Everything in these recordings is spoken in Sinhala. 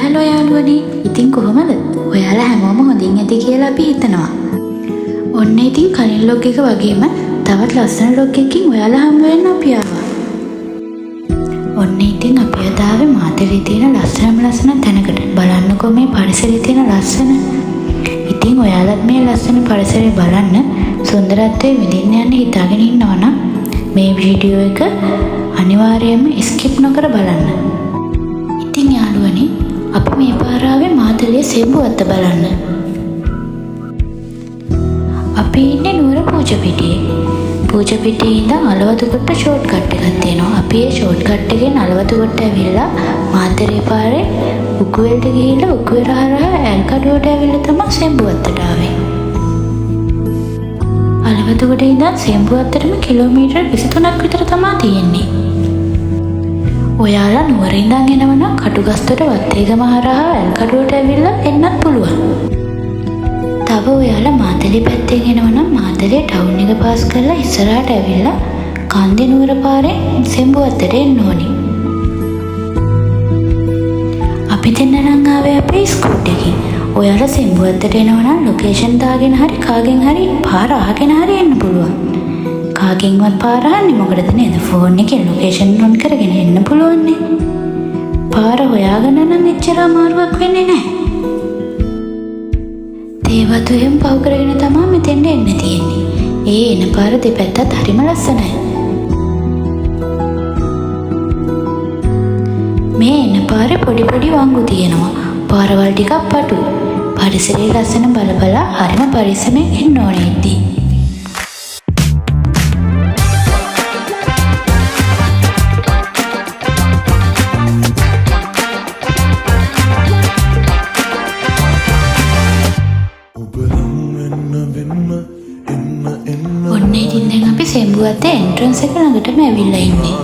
හැලෝ යාළුවනේ. ඉතින් කොහොමද? ඔයාලා හැමෝම හොඳින් ඇති කියලා අපි හිතනවා. ඔන්න ඉතින් කලින් ලොග් එක වගේම තවත් ලස්සන ලොග් එකකින් ඔයාලා හම්බ වෙන්න අපි ආවා. ඔන්න ඉතින් අපි අද ආවේ මාතලේ තියෙන ලස්සන තැනකට. බලන්නකෝ මේ පරිසරයේ තියෙන ලස්සන. ඉතින් ඔයාලත් මේ ලස්සන පරිසරය බලන්න සුන්දරත්වයේ විඳින්න යන්න හිතාගෙන ඉන්නවා නම් මේ වීඩියෝ එක අනිවාර්යයෙන්ම ස්කිප් නොකර බලන්න. ඉතින් යාළුවනේ අපි මේ පාර ආවේ මාතලේ සෙම්බුවත්ත බලන්න. අපි ඉන්නේ නුවර පූජපිටියේ. පූජපිටියේ ඉඳන් අලවතුගොට්ට ෂෝට් කට් එකක් තියෙනවා. අපි ඒ ෂෝට් කට් එකෙන් අලවතුගොට්ට ඇවිල්ලා මාතලේ පාරේ උකුවෙල්ට ගිහිල්ලා උකුවෙර හරහා ඇල්කඩුවට ඇවිල්ලා තමයි සෙම්බුවත්තට ආවේ. අලවතුගොඩ ඉඳන් සෙම්බුවත්තටම කිලෝමීටර් 23ක් විතර තමයි තියෙන්නේ. ඔයාලා නුවර ඉඳන් එනවනම් කටුගස්තොට වත්තේගම හරහා ඇල්කඩුවට ඇවිල්ලා එන්නත් පුළුවන්. තව ඔයාලා මාතලේ පැත්තෙන් එනවනම් මාතලේ ටවුන් එක පාස් කරලා ඉස්සරහට ඇවිල්ලා කන්දේ නුවර පාරෙන් සෙම්බුවත්තට එන්න ඕනි. අපි දෙන්න නම් ආවේ අපේ ස්කූට් එකකින්. ඔයාලා සෙම්බුවත්තට එනවනම් ලොකේෂන් දාගෙන හරි කාගෙන් හරි පාර අහගෙන හරි එන්න පුළුවන්. කාගෙන්වත් පාර අහන්නේ මොකටද නේද? ෆෝන් එකෙන් ලොකේෂන් ඔන් කරගෙන එන්න පුළුවන් නේ. පාර හොයාගන්න නම් එච්චර අමාරුවක් වෙන්නේ නැහැ. දේවතුයෙන් පහු කරගෙන තමයි මෙතෙන්ට එන්න තියෙන්නේ. ඒ එන පාර දෙපැත්තත් හරිම ලස්සනයි. මේ එන පාරේ පොඩි වංගු තියෙනවා. පාරවල් ටිකක් පටු. පරිසරයේ ලස්සන බලබලා හරිම පරිස්සමෙන් එන්න ඕනේ ඉතින්. ඔන්න ඉතින් දැන් අපි සෙම්බුවත්තේ එන්ට්‍රන්ස් එක ළඟටම ඇවිල්ලා ඉන්නේ.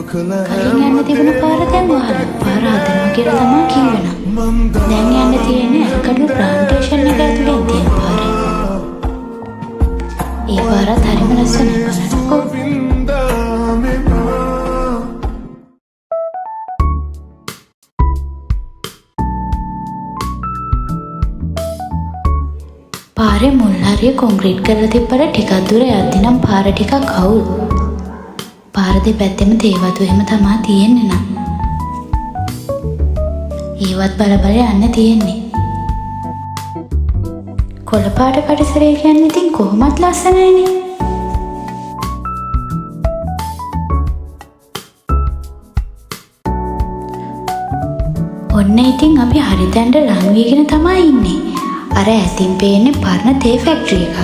කලින් යන්න තිබුණ පාර දැන් වහලා පාර හදනවා කියලා තමයි කිව්වනම්. දැන් යන්න තියෙන්නේ ඇල්කඩුව ප්ලාන්ටේෂන් එක ඇතුලේ තියෙන පාර. ඒ පාරත් හරිම ලස්සනයි බලන්නකෝ. පාරේ මුල් හරිය කොන්ක්‍රීට් කරලා තිබ්බට ටිකක් දුර යද්දි නම් පාර ටිකක් අවුල්. පාර දෙපැත්තෙම තේවතු එහෙම තමයි තියෙන්නේ නම්. ඒවත් බල යන්න තියෙන්නේ. කොළපාට පරිසරය කියන්නේ ඉතින් කොහොමත් ලස්සනයිනේ. ඔන්න ඉතින් අපි හරි තැනට ලං වීගෙන තමයි ඉන්නේ. අර ඇතින් පේන්නේ පරණ තේ ෆැක්ටරි එකක්.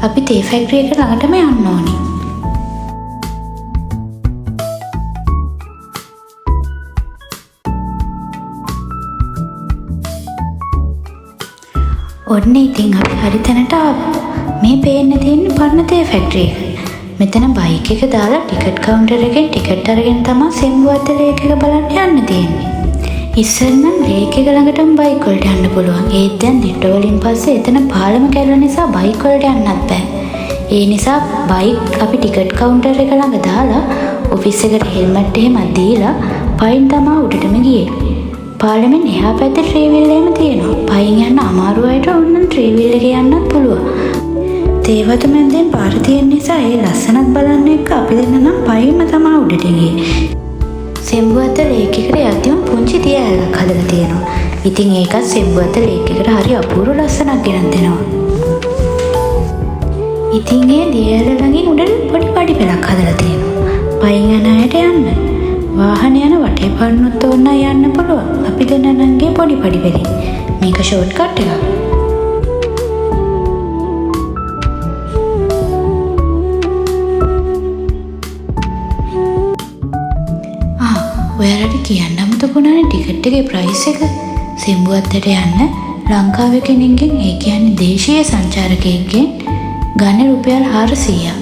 අපි තේ ෆැක්ටරි එක ළඟටම යන්න ඕනේ. ඔන්න ඉතින් අපි හරි තැනට ආවා. මේ පේන්න තියෙන්නේ පරණ තේ ෆැක්ටරි එක. මෙතන බයික් එක දාලා ටිකට් කවුන්ටර් එකෙන් ටිකට් අරගෙන තමයි සෙම්බුවත්ත ලේක් එක බලන්න යන්න තියෙන්නේ. ඉස්සර නම් ලේක් එක ළඟටම බයික් වලට යන්න පුළුවන්. ඒත් දැන් දිට්ට වලින් පස්සේ එතන පාලම කැඩලා නිසා බයික් වලට යන්නත් බෑ. ඒ නිසා බයික් අපි ටිකට් කවුන්ටර් එක ළඟ දාලා ඔෆිස් එකට හෙල්මට් එහෙමත් දීලා පයින් තමයි උඩටම ගියේ. පාලමෙන් එහා පැත්තේ ට්‍රේවිල් එහෙම තියෙනවා. පයින් යන්න අමාරු අයට ඕනනම් ට්‍රේවිල් එකේ යන්නත් පුළුවන්. තේවතු මැද්දෙන් පාර තියෙන නිසා ඒ ලස්සනක් බලන්න එක්ක අපි දෙන්න නම් පයින්ම තමයි උඩට ගියේ. සෙම්බුවත්ත ලේක් එකට යද්දිම පුංචි දිය ඇලක් හදලා තියෙනවා. ඉතින් ඒකත් සෙම්බුවත්ත ලේක් එකට හරි අපූර්ව ලස්සනක් ගෙනත් දෙනවා. ඉතින් ඒ දිය ඇල ළඟින් උඩට පොඩි පඩි පෙළක් හදලා තියෙනවා. පයින් යන අයට යන්න. වාහන යන වටේ පාරනොත් ඕන යන්න පුළුවන්. අපි දෙන්න නංගේ පොඩි පඩි පෙළේ. මේක ෂෝට් කට් එකක්. ඔයාලට කියන්න අමතකුණානේ ටිකට් එකේ ප්‍රයිස් එක. සෙම්බුවත්තට යන්න ලංකාවේ කෙනෙක්ගෙන් ඒ කියන්නේ දේශීය සංචාරකයෙක්ගෙන් ගන්න රුපියල් 400ක්.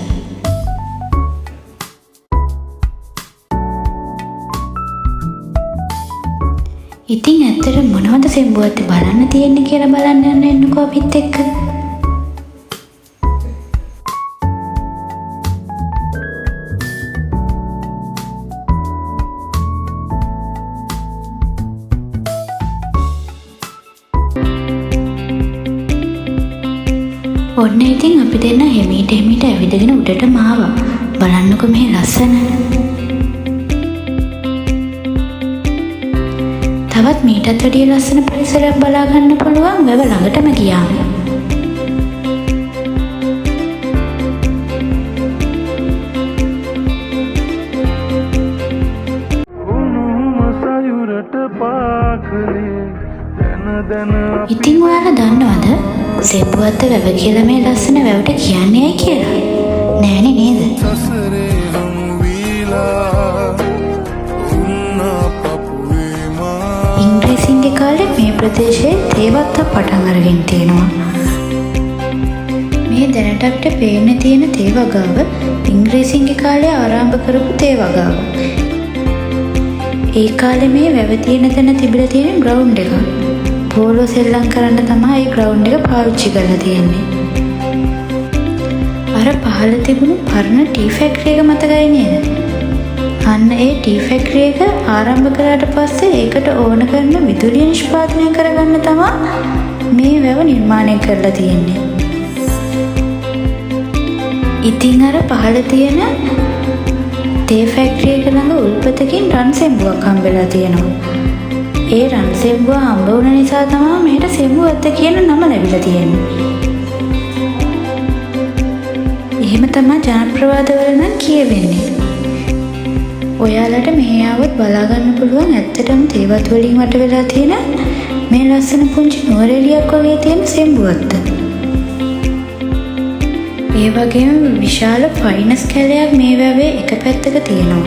ඉතින් ඇත්තට මොනවද සෙම්බුවත්තේ බලන්න තියෙන්නේ කියලා බලන්න යන්න එන්නකෝ අපිත් එක්ක. ඔන්න ඉතින් අපි දෙන්න හෙමීට ඇවිදගෙන උඩට මාවා. බලන්නකො මේ ලස්සන. තවත් මීටත් වැඩිය ලස්සන පරිසරයක් බලා ගන්න පුළුවන් වැව ළඟටම ගියාම. ඉතින් ඔයාලා දන්නවද සෙබ්බුවත්ත වැව කියලා මේ ලස්සන වැවට කියන්නේ ඇයි කියලා? නෑනේ නේද? ඉංග්‍රීසින්ගේ කාලේ මේ ප්‍රදේශයේ තේවත්තක් පටන් අරගෙන තියෙනවා. මේ දැනට අපිට පේන්න තියෙන තේ වගාව ඉංග්‍රීසින්ගේ කාලේ ආරම්භ කරපු තේ වගාව. ඒ කාලේ මේ වැව තියෙන තැන තිබිලා තියෙන ග්‍රවුන්ඩ් එක. පෝලෝ සෙල්ලම් කරන්න තමයි ඒ ග්‍රවුන්ඩ් එක පාවිච්චි කරලා තියෙන්නේ. අර පහළ තිබුණු පරණ ටී ෆැක්ටරි එක මතකයි නේද? අන්න ඒ ටී ෆැක්ටරි එක ආරම්භ කරාට පස්සේ ඒකට ඕන කරන විදුලිය නිෂ්පාදනය කරගන්න තමයි මේ වැව නිර්මාණය කරලා තියෙන්නේ. ඉතින් අර පහළ තියෙන තේ ෆැක්ටරි එක ළඟ උල්පතකින් රන් සෙම්බුවක් හම්බෙලා තියෙනවා. ඒ රන් සෙම්බුව හම්බ වුණ නිසා තමයි මෙහෙට සෙම්බුවත්ත කියන නම ලැබිලා තියෙන්නේ. එහෙම තමයි ජනප්‍රවාදවල නම් කියවෙන්නේ. ඔයාලට මෙහෙ ආවොත් බලා ගන්න පුළුවන් ඇත්තටම තේවත් වලින් වට වෙලා තියෙන මේ ලස්සන පුංචි නුවරඑළියක් වගේ තියෙන සෙම්බුවත්ත. ඒ වගේම විශාල ෆයිනස් කැලයක් මේ වැවේ එක පැත්තක තියෙනවා.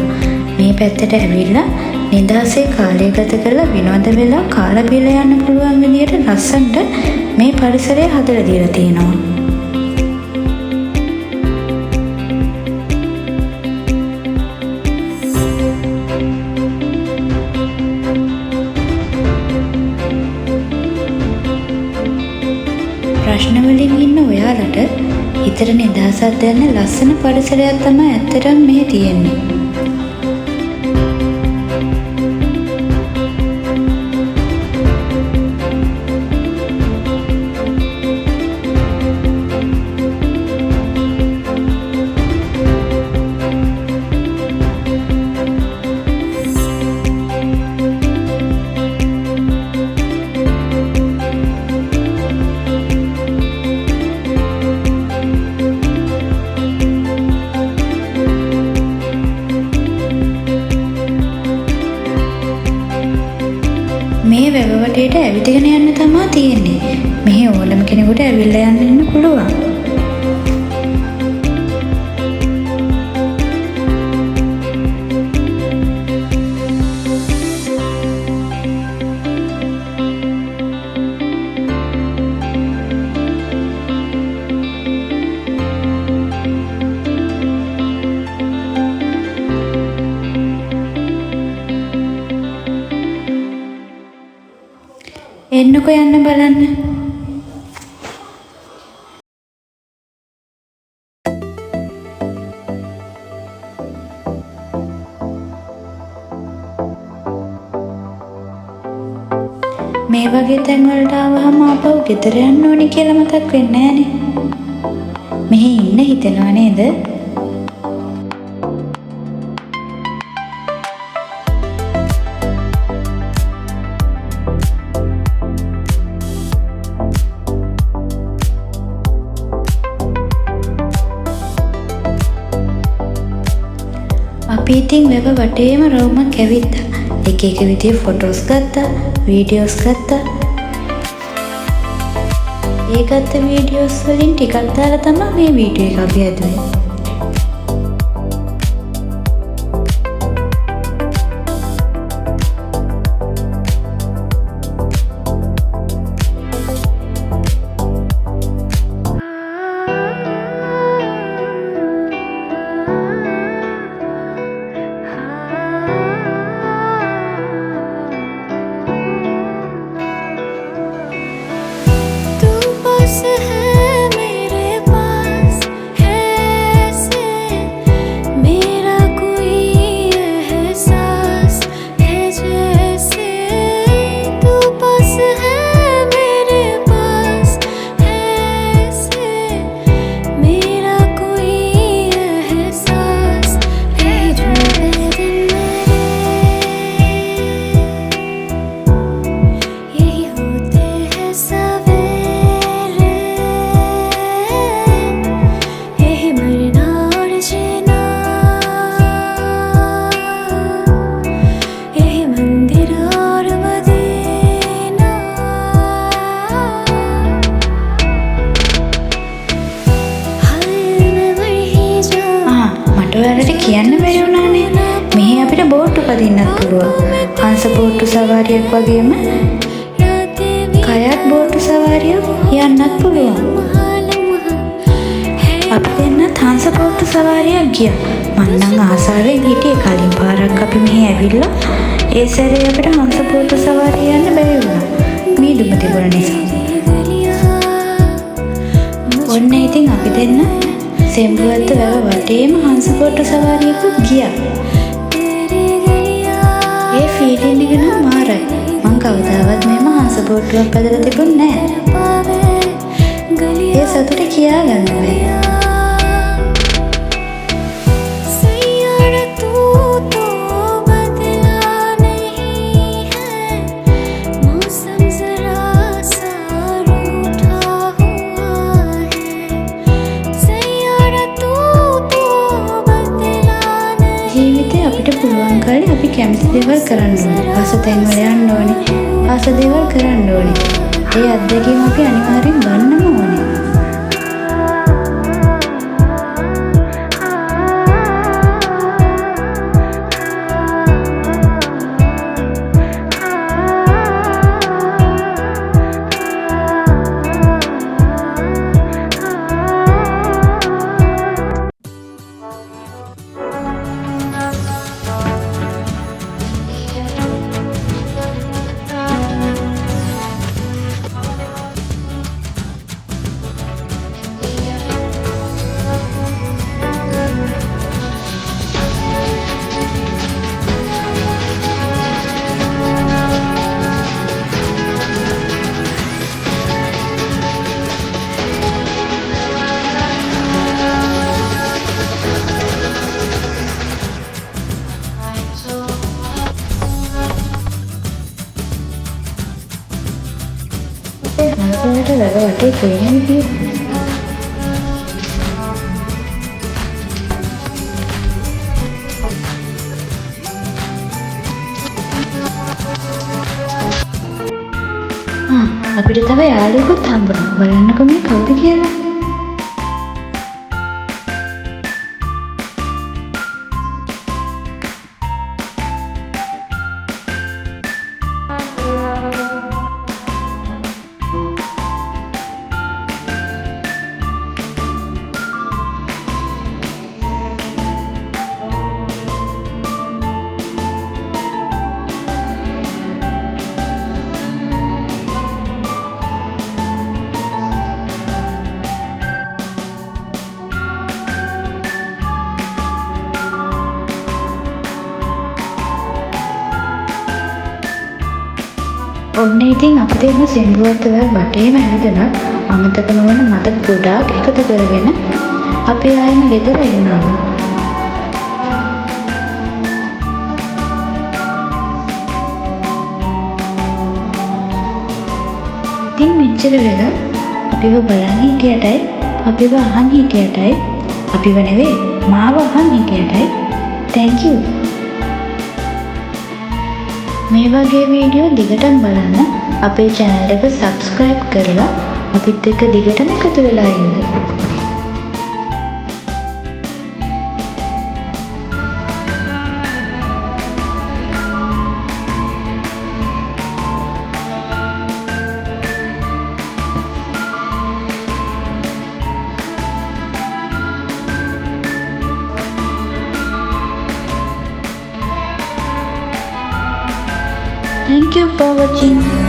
මේ පැත්තට ඇවිල්ලා නිදාසේ කාලය ගත කරලා විනෝද වෙලා කාලා බීලා යන්න පුළුවන් විදියට ලස්සනට මේ පරිසරය හදලා දීලා තියෙනවා. ප්‍රශ්න වලින් ඉන්න ඔයාලට හිතට නිදහසක් දෙන්න ලස්සන පරිසරයක් තමයි ඇත්තටම මේ තියෙන්නේ. මේ වැව වටේට ඇවිදගෙන යන්න තමයි තියෙන්නේ. මෙහි ඕනම කෙනෙකුට ඇවිල්ලා යන්න පුළුවන්. එන්නකෝ යන්න බලන්න. මේ වගේ තැන් වලට ආවම ආපහු ගෙදර යන්න ඕනි කියලා මතක් වෙන්නේ නැහනේ. මෙහි ඉන්න හිතෙනව නේද? අපි ඉතින් වෙබ වටේම රවුමක් ඇවිත්තා. එක එක විදිහේ ෆොටෝස් ගත්තා, වීඩියෝස් ගත්තා. ඒ ගත්ත වීඩියෝස් වලින් ටිකක් දාලා තමයි මේ වීඩියෝ එක අපි හදුවේ. है मेरे पास है යන්න බැරි වුණානේ. මෙහි අපිට බෝට්ටු පදින්නත් පුළුවන්. හංස බෝට්ටු සවාරියක් වගේම කයක් බෝට්ටු සවාරියක් යන්නත් පුළුවන්. අපි දෙන්නත් හංස බෝට්ටු සවාරියක් ගියා. මං නම් ආසාවෙන් හිටියේ. කලින් පාරක් අපි මෙහි ඇවිල්ලා ඒ සැරේ අපිට හංස බෝට්ටු සවාරිය යන්න බැරි වුණා. මීදුම තිබුණ නිසා. ඔන්න ඉතින් අපි දෙන්න සෙම්බුවත්ත වැව වටේම හංස බෝට්ටු සවාරියකුත් ගියා. ඒ ෆීලින් එක නම් මාරයි. මං කවදාවත් මෙහෙම හංස බෝට්ටුවක් පැදලා තිබුණේ නෑ. ඒ සතුට කියා ගන්න බෑ. අපි කැමති දේවල් කරන්න ඕනේ. ආස තැන්වල යන්න ඕනේ. ආස දේවල් කරන්න ඕනේ. ඒ අත්දැකීම අපි අනිවාර්යෙන් ගන්නම ඕනේ. හංසලට වැව වටේ පේන විදිය අපිට තව යාළුවෙකුත් හම්බුණා. බලන්නකෝ මේ කවුද කියලා. ඔන්න ඉතින් අපි දෙන්න සෙම්බුවත්ත වැව වටේම ඇවිදලා අමතක නොවන මතක ගොඩාක් එකතු කරගෙන අපි ආයෙම ගෙදර එනවා. ඉතින් මෙච්චර වෙලා අපිව බලන් හිටියටයි අපිව අහන් හිටියටයි අපිව නෙවෙයි මාව අහන් හිටියටයි thank you. මේ වගේ වීඩියෝ දිගටම බලන්න අපේ channel එක subscribe කරලා අපිත් එක්ක දිගටම එකතු වෙලා ඉන්න. Thank you for watching.